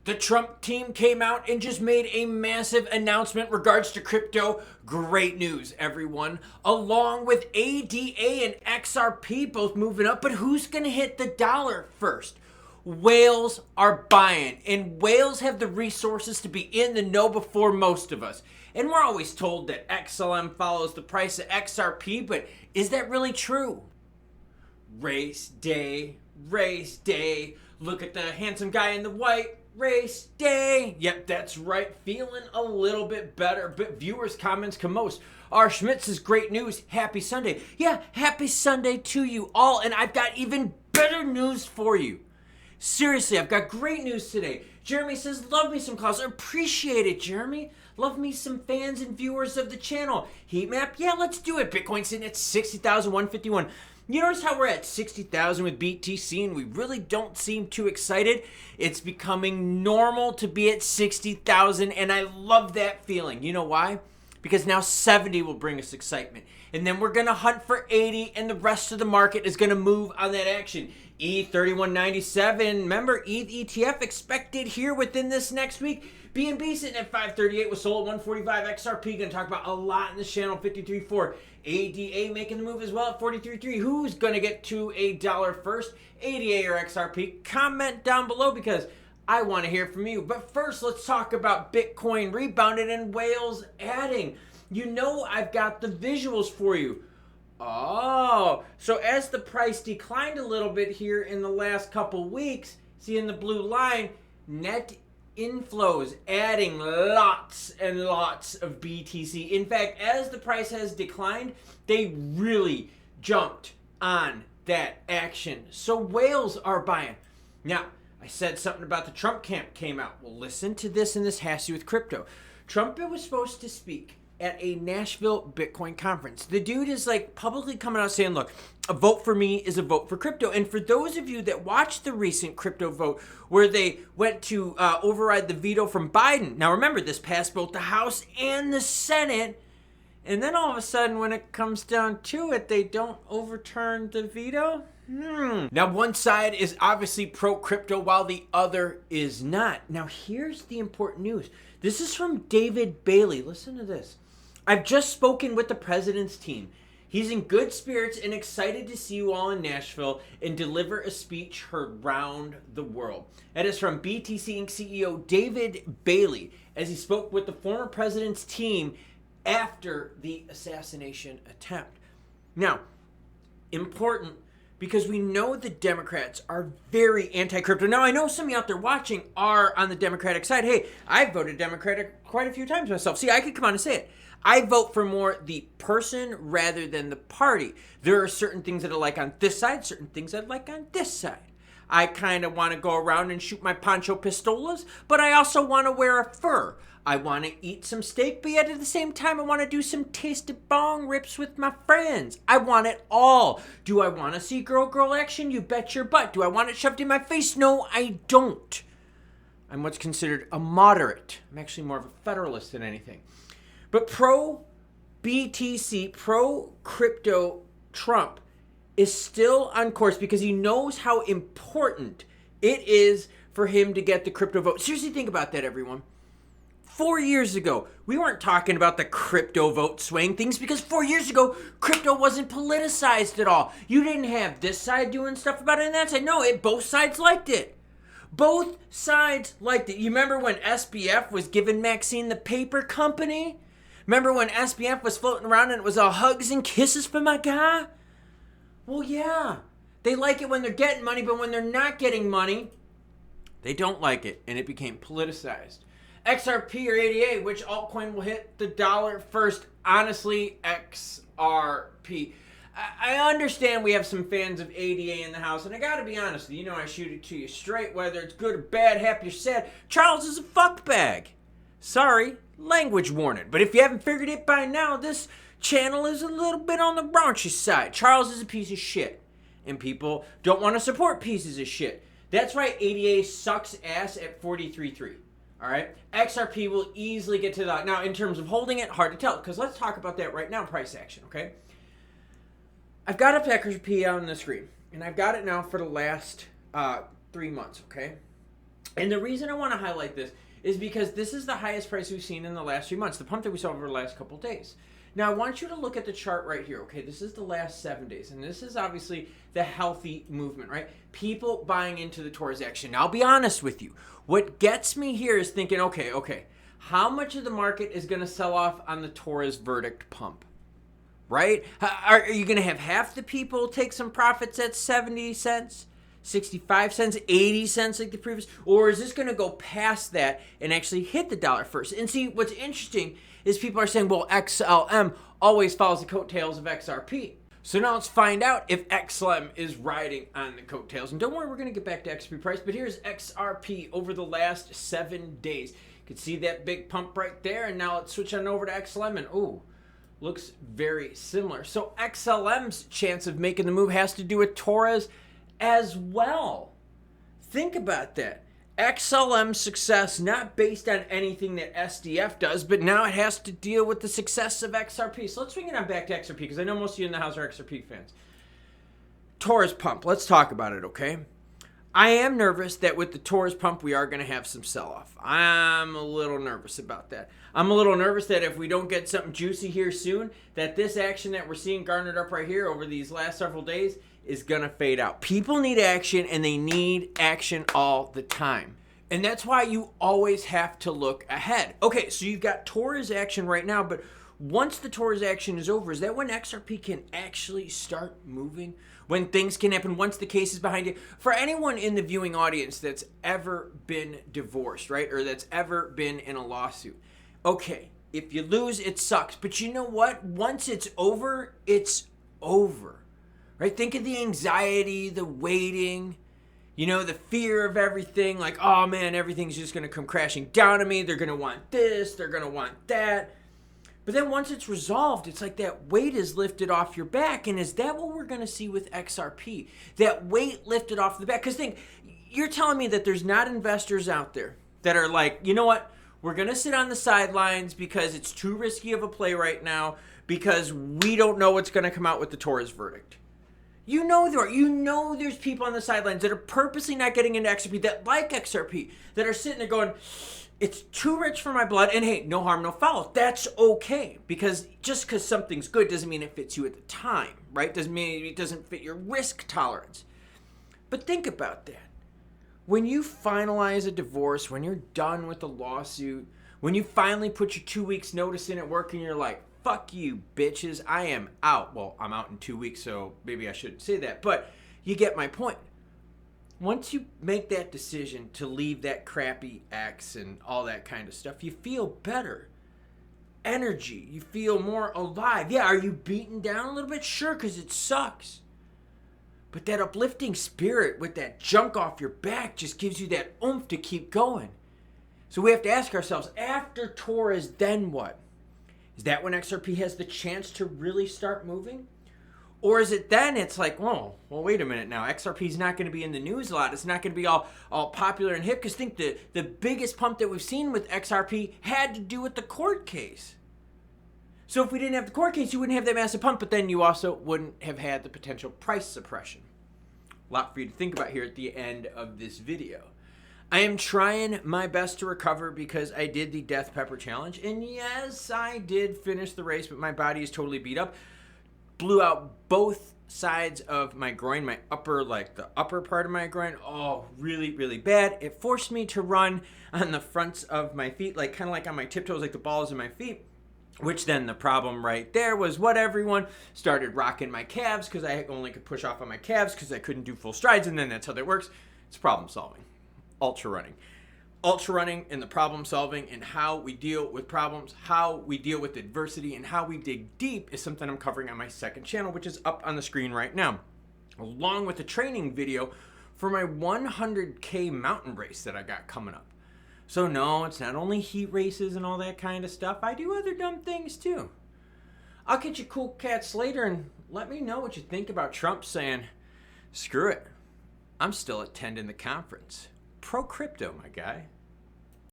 The Trump team came out and just made a massive announcement regards to crypto. Great news, everyone. Along with ADA and XRP both moving up, but who's going to hit the dollar first? Whales are buying, and whales have the resources to be in the know before most of us. And we're always told that XLM follows the price of XRP, but is that really true? Race day, race day. Look at the handsome guy in the white. Race day. Yep, that's right. Feeling a little bit better, but viewers' comments come most. R. Schmitz says, great news. Happy Sunday. Yeah, happy Sunday to you all. And I've got even better news for you. Seriously, I've got great news today. Jeremy says, love me some calls. Appreciate it, Jeremy. Love me some fans and viewers of the channel. Heat map? Yeah, let's do it. Bitcoin sitting at 60,151. You notice how we're at 60,000 with BTC and we really don't seem too excited? It's becoming normal to be at 60,000 and I love that feeling. You know why? Because now 70 will bring us excitement. And then we're going to hunt for 80 and the rest of the market is going to move on that action. E3197, remember ETH ETF expected here within this next week. BNB sitting at 538 with SOL at 145. XRP going to talk about a lot in this channel, 53.4. ADA making the move as well at 43.3. Who's going to get to a dollar first? ADA or XRP? Comment down below because I want to hear from you. But first, let's talk about Bitcoin rebounded and whales adding. You know I've got the visuals for you. Oh, so as the price declined a little bit here in the last couple weeks, see in the blue line, net inflows adding lots and lots of BTC. In fact, as the price has declined, they really jumped on that action. So whales are buying. Now, I said something about the Trump camp came out. Well, listen to this, and this has to do with crypto. Trump was supposed to speak at a Nashville Bitcoin conference. The dude is like publicly coming out saying, look, a vote for me is a vote for crypto. And for those of you that watched the recent crypto vote where they went to override the veto from Biden. Now remember, this passed both the House and the Senate. And then all of a sudden, when it comes down to it, they don't overturn the veto? Now, one side is obviously pro-crypto while the other is not. Now, here's the important news. This is from David Bailey. Listen to this. I've just spoken with the president's team. He's in good spirits and excited to see you all in Nashville and deliver a speech heard round the world. That is from BTC Inc. CEO David Bailey as he spoke with the former president's team after the assassination attempt. Now, important because we know the Democrats are very anti-crypto. Now, I know some of you out there watching are on the Democratic side. Hey, I've voted Democratic quite a few times myself. See, I could come on and say it. I vote for more the person rather than the party. There are certain things that I like on this side, certain things I like on this side. I kind of want to go around and shoot my Pancho Pistolas, but I also want to wear a fur. I want to eat some steak, but yet at the same time, I want to do some tasted bong rips with my friends. I want it all. Do I want to see girl action? You bet your butt. Do I want it shoved in my face? No, I don't. I'm what's considered a moderate. I'm actually more of a federalist than anything. But pro-BTC, pro-crypto Trump is still on course because he knows how important it is for him to get the crypto vote. Seriously, think about that, everyone. 4 years ago, we weren't talking about the crypto vote swaying things because 4 years ago, crypto wasn't politicized at all. You didn't have this side doing stuff about it and that side. No, both sides liked it. Both sides liked it. You remember when SBF was giving Maxine the paper company? Remember when SBF was floating around and it was all hugs and kisses for my guy? Well, yeah. They like it when they're getting money, but when they're not getting money, they don't like it. And it became politicized. XRP or ADA, which altcoin will hit the dollar first? Honestly, XRP. I understand we have some fans of ADA in the house, and I gotta be honest, you know I shoot it to you straight, whether it's good or bad, happy or sad. Charles is a fuckbag. Sorry, language warning. But if you haven't figured it by now, this channel is a little bit on the raunchy side. Charles is a piece of shit, and people don't want to support pieces of shit. That's why ADA sucks ass at 43.3. All right, XRP will easily get to that. Now, in terms of holding it, hard to tell, because let's talk about that right now, price action, okay? I've got up XRP on the screen, and I've got it now for the last 3 months, okay? And the reason I want to highlight this is because this is the highest price we've seen in the last 3 months, the pump that we saw over the last couple days. Now, I want you to look at the chart right here, okay? This is the last 7 days, and this is obviously the healthy movement, right? People buying into the Torres action. Now, I'll be honest with you. What gets me here is thinking, okay, how much of the market is going to sell off on the Torres verdict pump, right? Are you going to have half the people take some profits at 70 cents? 65 cents, 80 cents like the previous, or is this going to go past that and actually hit the dollar first? And see, what's interesting is people are saying, well, XLM always follows the coattails of XRP. So now let's find out if XLM is riding on the coattails. And don't worry, we're going to get back to XRP price, but here's XRP over the last 7 days. You can see that big pump right there, and now let's switch on over to XLM, and ooh, looks very similar. So XLM's chance of making the move has to do with Torres as well. Think about that. XLM success not based on anything that SDF does, but now it has to deal with the success of XRP. So let's swing it on back to XRP because I know most of you in the house are XRP fans. Torres pump. Let's talk about it, okay? I am nervous that with the Torres pump we are going to have some sell-off. I'm a little nervous about that. I'm a little nervous that if we don't get something juicy here soon, that this action that we're seeing garnered up right here over these last several days is going to fade out. People need action, and they need action all the time. And that's why you always have to look ahead. Okay, so you've got Torres action right now, but once the Torres action is over, is that when XRP can actually start moving? When things can happen, once the case is behind you? For anyone in the viewing audience that's ever been divorced, right, or that's ever been in a lawsuit, okay, if you lose, it sucks. But you know what? Once it's over, it's over. Right? Think of the anxiety, the waiting, the fear of everything. Like, oh man, everything's just going to come crashing down on me. They're going to want this. They're going to want that. But then once it's resolved, it's like that weight is lifted off your back. And is that what we're going to see with XRP? That weight lifted off the back? Because you're telling me that there's not investors out there that are like, you know what? We're going to sit on the sidelines because it's too risky of a play right now because we don't know what's going to come out with the Torres verdict. You know there's people on the sidelines that are purposely not getting into XRP, that like XRP, that are sitting there going, it's too rich for my blood, and hey, no harm, no foul. That's okay, because just because something's good doesn't mean it fits you at the time, right? Doesn't mean it doesn't fit your risk tolerance. But think about that. When you finalize a divorce, when you're done with the lawsuit, when you finally put your 2 weeks notice in at work and you're like, fuck you, bitches, I am out. Well, I'm out in 2 weeks, so maybe I shouldn't say that, but you get my point. Once you make that decision to leave that crappy ex and all that kind of stuff, you feel better. Energy, you feel more alive. Yeah, are you beaten down a little bit? Sure, because it sucks. But that uplifting spirit with that junk off your back just gives you that oomph to keep going. So we have to ask ourselves, after Torres, then what? Is that when XRP has the chance to really start moving? Or is it then it's like, well, wait a minute now. XRP is not going to be in the news a lot. It's not going to be all popular and hip. Because think the biggest pump that we've seen with XRP had to do with the court case. So if we didn't have the court case, you wouldn't have that massive pump. But then you also wouldn't have had the potential price suppression. A lot for you to think about here at the end of this video. I am trying my best to recover because I did the Death Pepper Challenge. And yes, I did finish the race, but my body is totally beat up. Blew out both sides of my groin, my upper, like the upper part of my groin. Oh, really, really bad. It forced me to run on the fronts of my feet, like kind of like on my tiptoes, like the balls of my feet. Which then the problem right there was what everyone started rocking my calves because I only could push off on my calves because I couldn't do full strides. And then that's how that works. It's problem solving. Ultra running and the problem solving and how we deal with problems, how we deal with adversity, and how we dig deep is something I'm covering on my second channel, which is up on the screen right now, along with a training video for my 100K mountain race that I got coming up. So no, it's not only heat races and all that kind of stuff. I do other dumb things too. I'll catch you cool cats later and let me know what you think about Trump saying, screw it, I'm still attending the conference. Pro crypto, my guy.